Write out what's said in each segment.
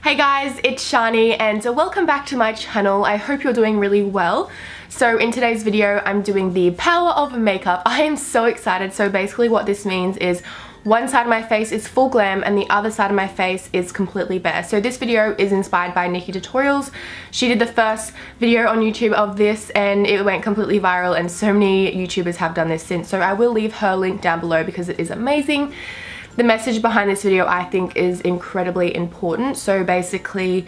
Hey guys, it's Shani and welcome back to my channel. I hope you're doing really well. So in today's video, I'm doing the power of makeup. I am so excited. So basically what this means is one side of my face is full glam and the other side of my face is completely bare. So this video is inspired by Nikki Tutorials. She did the first video on YouTube of this and it went completely viral, and so many YouTubers have done this since. So I will leave her link down below because it is amazing. The message behind this video I think is incredibly important. So basically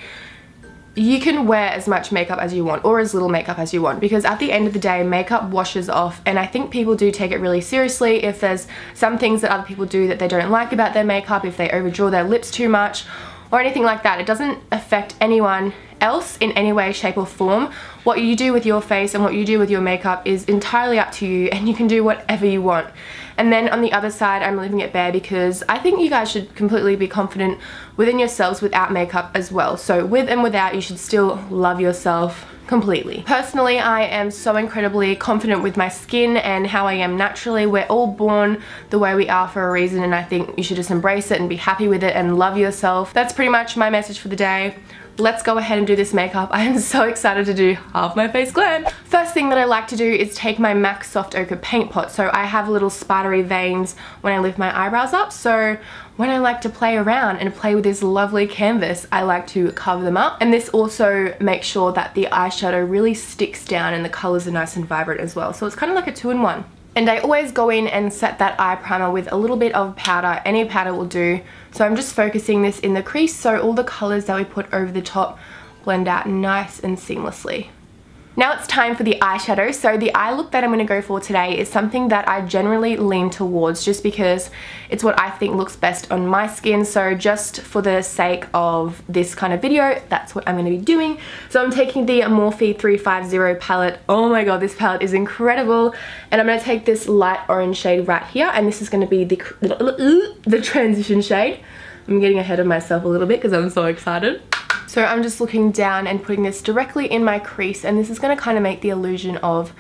you can wear as much makeup as you want or as little makeup as you want, because at the end of the day makeup washes off, and I think people do take it really seriously if there's some things that other people do that they don't like about their makeup, if they overdraw their lips too much or anything like that. It doesn't affect anyone else in any way, shape or form. What you do with your face and what you do with your makeup is entirely up to you, and you can do whatever you want. And then on the other side, I'm leaving it bare because I think you guys should completely be confident within yourselves without makeup as well. So with and without, you should still love yourself completely. Personally, I am so incredibly confident with my skin and how I am naturally. We're all born the way we are for a reason, and I think you should just embrace it and be happy with it and love yourself. That's pretty much my message for the day. Let's go ahead and do this makeup. I am so excited to do half my face glam. First thing that I like to do is take my MAC Soft Ochre paint pot. So I have little spidery veins when I lift my eyebrows up. So when I like to play around and play with this lovely canvas, I like to cover them up. And this also makes sure that the eyeshadow really sticks down and the colors are nice and vibrant as well. So it's kind of like a 2-in-1. And I always go in and set that eye primer with a little bit of powder. Any powder will do. So I'm just focusing this in the crease so all the colors that we put over the top blend out nice and seamlessly. Now it's time for the eyeshadow. So the eye look that I'm going to go for today is something that I generally lean towards just because it's what I think looks best on my skin. So just for the sake of this kind of video, that's what I'm going to be doing. So I'm taking the Morphe 350 palette. Oh my god, this palette is incredible. And I'm going to take this light orange shade right here, and this is going to be the transition shade. I'm getting ahead of myself a little bit because I'm so excited. So I'm just looking down and putting this directly in my crease, and this is going to kind of make the illusion of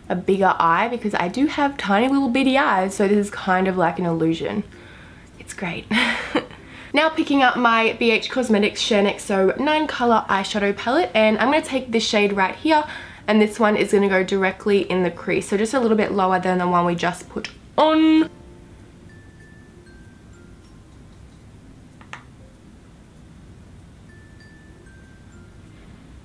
a bigger eye because I do have tiny little bitty eyes, so this is kind of like an illusion. It's great. Now picking up my BH Cosmetics Shaaanxo 9 color eyeshadow palette, and I'm going to take this shade right here, and this one is going to go directly in the crease, so just a little bit lower than the one we just put on.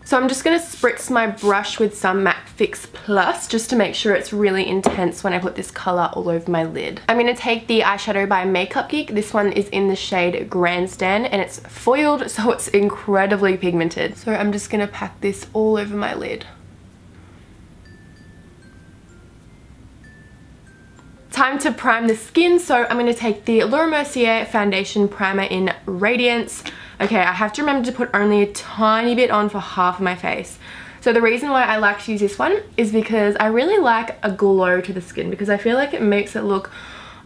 So I'm just going to spritz my brush with some MAC Fix Plus just to make sure it's really intense when I put this colour all over my lid. I'm going to take the eyeshadow by Makeup Geek. This one is in the shade Grandstand and it's foiled, so it's incredibly pigmented. So I'm just going to pack this all over my lid. Time to prime the skin, so I'm going to take the Mercier Foundation Primer in Radiance. Okay, I have to remember to put only a tiny bit on for half of my face. So the reason why I like to use this one is because I really like a glow to the skin, because I feel like it makes it look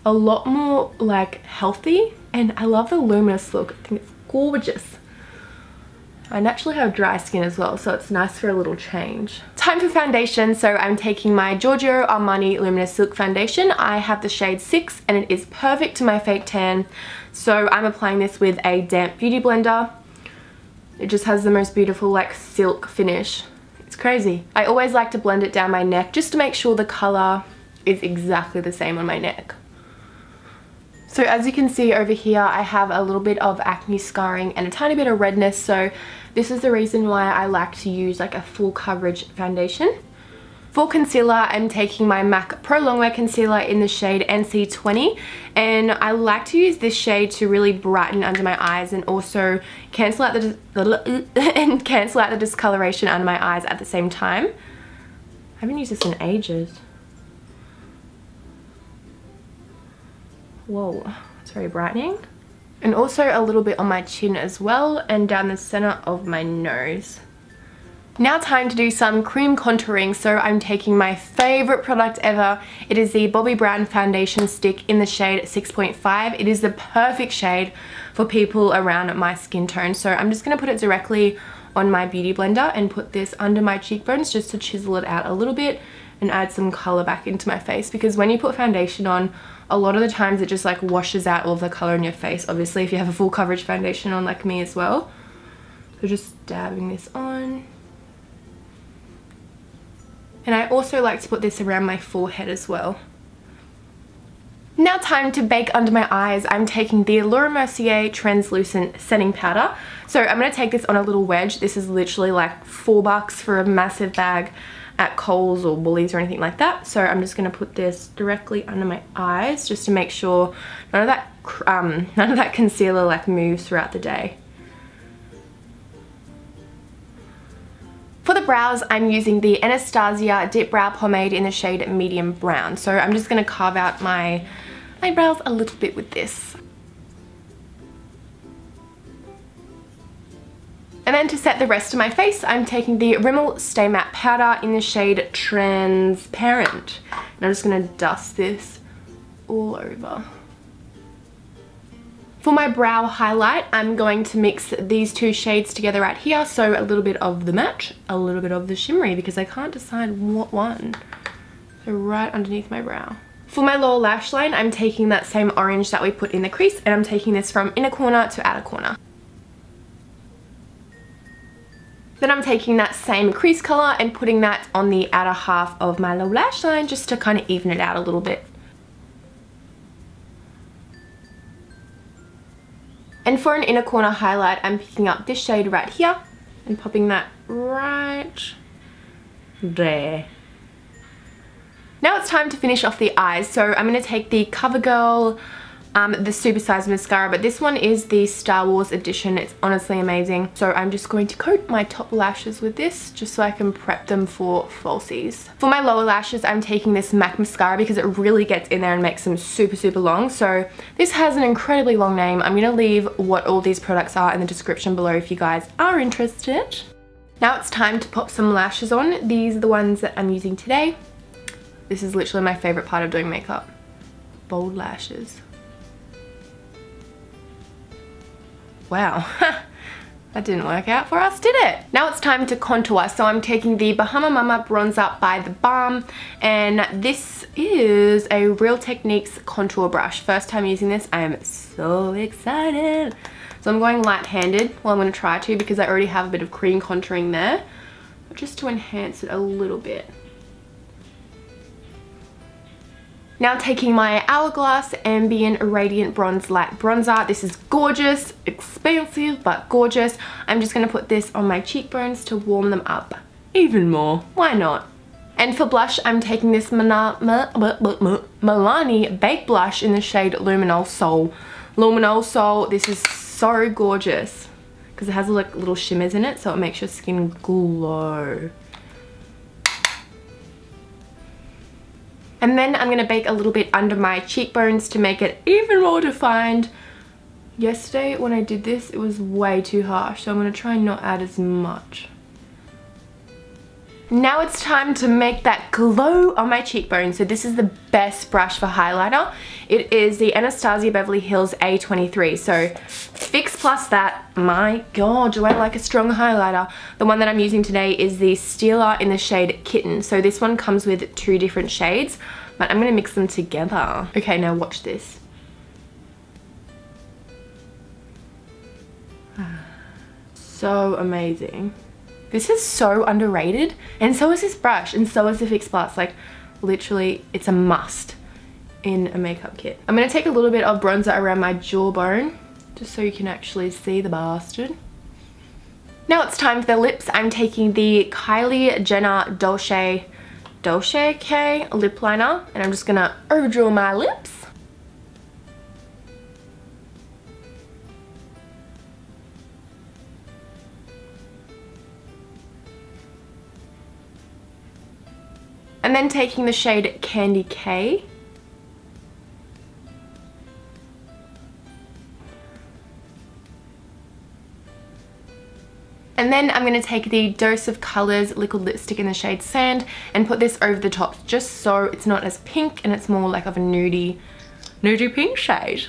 a lot more like healthy, and I love the luminous look. I think it's gorgeous. I naturally have dry skin as well, so it's nice for a little change. Time for foundation, so I'm taking my Giorgio Armani Luminous Silk Foundation. I have the shade 6 and it is perfect to my fake tan. So I'm applying this with a damp beauty blender. It just has the most beautiful like silk finish. It's crazy. I always like to blend it down my neck just to make sure the colour is exactly the same on my neck. So as you can see over here, I have a little bit of acne scarring and a tiny bit of redness, so this is the reason why I like to use like a full coverage foundation. For concealer, I'm taking my MAC Pro Longwear Concealer in the shade NC20, and I like to use this shade to really brighten under my eyes and also cancel out the discoloration under my eyes at the same time. I haven't used this in ages. Whoa, it's very brightening. And also a little bit on my chin as well and down the center of my nose. Now time to do some cream contouring, so I'm taking my favorite product ever. It is the Bobbi Brown Foundation Stick in the shade 6.5. It is the perfect shade for people around my skin tone, so I'm just going to put it directly on my beauty blender and put this under my cheekbones just to chisel it out a little bit and add some color back into my face, because when you put foundation on, a lot of the times it just like washes out all of the color in your face. Obviously if you have a full coverage foundation on like me as well. So just dabbing this on. And I also like to put this around my forehead as well. Now time to bake under my eyes. I'm taking the Mercier translucent setting powder. So I'm going to take this on a little wedge. This is literally like $4 for a massive bag at Kohl's or Woolies or anything like that. So I'm just going to put this directly under my eyes just to make sure none of that concealer like moves throughout the day. For the brows, I'm using the Anastasia Dipbrow Pomade in the shade Medium Brown. So I'm just going to carve out my eyebrows a little bit with this. And then to set the rest of my face, I'm taking the Rimmel Stay Matte Powder in the shade Transparent. And I'm just going to dust this all over. For my brow highlight, I'm going to mix these two shades together right here. So a little bit of the matte, a little bit of the shimmery, because I can't decide what one. So right underneath my brow. For my lower lash line, I'm taking that same orange that we put in the crease, and I'm taking this from inner corner to outer corner. Then I'm taking that same crease color and putting that on the outer half of my lower lash line just to kind of even it out a little bit. And for an inner corner highlight, I'm picking up this shade right here and popping that right there. Now it's time to finish off the eyes. So I'm going to take the Covergirl, the supersized mascara, but this one is the Star Wars edition. It's honestly amazing. So I'm just going to coat my top lashes with this just so I can prep them for falsies. For my lower lashes, I'm taking this MAC mascara because it really gets in there and makes them super, super long. So this has an incredibly long name. I'm going to leave what all these products are in the description below if you guys are interested. Now it's time to pop some lashes on. These are the ones that I'm using today. This is literally my favorite part of doing makeup. Bold lashes. Wow, that didn't work out for us, did it? Now it's time to contour. So I'm taking the Bahama Mama bronzer by the Balm, and this is a Real Techniques contour brush. First time using this, I am so excited. So I'm going light-handed. Well, I'm going to try to because I already have a bit of cream contouring there, but just to enhance it a little bit. Now taking my Hourglass Ambient Radiant Bronze Light Bronzer. This is gorgeous, expensive, but gorgeous. I'm just going to put this on my cheekbones to warm them up even more. Why not? And for blush, I'm taking this Milani Baked Blush in the shade Luminoso. Luminoso, this is so gorgeous because it has like little shimmers in it, so it makes your skin glow. And then I'm going to bake a little bit under my cheekbones to make it even more defined. Yesterday when I did this, it was way too harsh, so I'm going to try and not add as much. Now it's time to make that glow on my cheekbones. So this is the best brush for highlighter. It is the Anastasia Beverly Hills A23. So Fix plus that. My god, do I like a strong highlighter. The one that I'm using today is the Stilla in the shade Kitten. So this one comes with 2 different shades, but I'm going to mix them together. Okay, now watch this. So amazing. This is so underrated, and so is this brush, and so is the Fix Plus. Like, literally, it's a must in a makeup kit. I'm going to take a little bit of bronzer around my jawbone, just so you can actually see the bastard. Now it's time for the lips. I'm taking the Kylie Jenner Dolce K lip liner, and I'm just going to overdraw my lips. And then taking the shade Candy K. And then I'm going to take the Dose of Colors liquid lipstick in the shade Sand and put this over the top just so it's not as pink and it's more like of a nudie pink shade.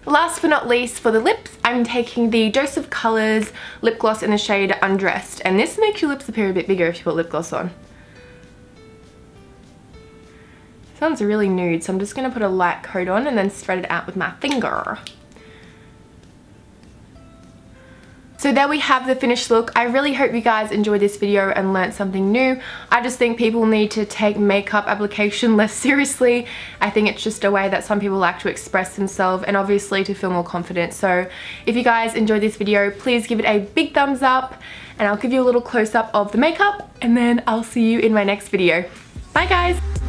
Last but not least, for the lips, I'm taking the Dose of Colors lip gloss in the shade Undressed, and this makes your lips appear a bit bigger if you put lip gloss on. It sounds really nude, so I'm just going to put a light coat on and then spread it out with my finger. So there we have the finished look. I really hope you guys enjoyed this video and learned something new. I just think people need to take makeup application less seriously. I think it's just a way that some people like to express themselves and obviously to feel more confident. So if you guys enjoyed this video, please give it a big thumbs up and I'll give you a little close-up of the makeup and then I'll see you in my next video. Bye guys!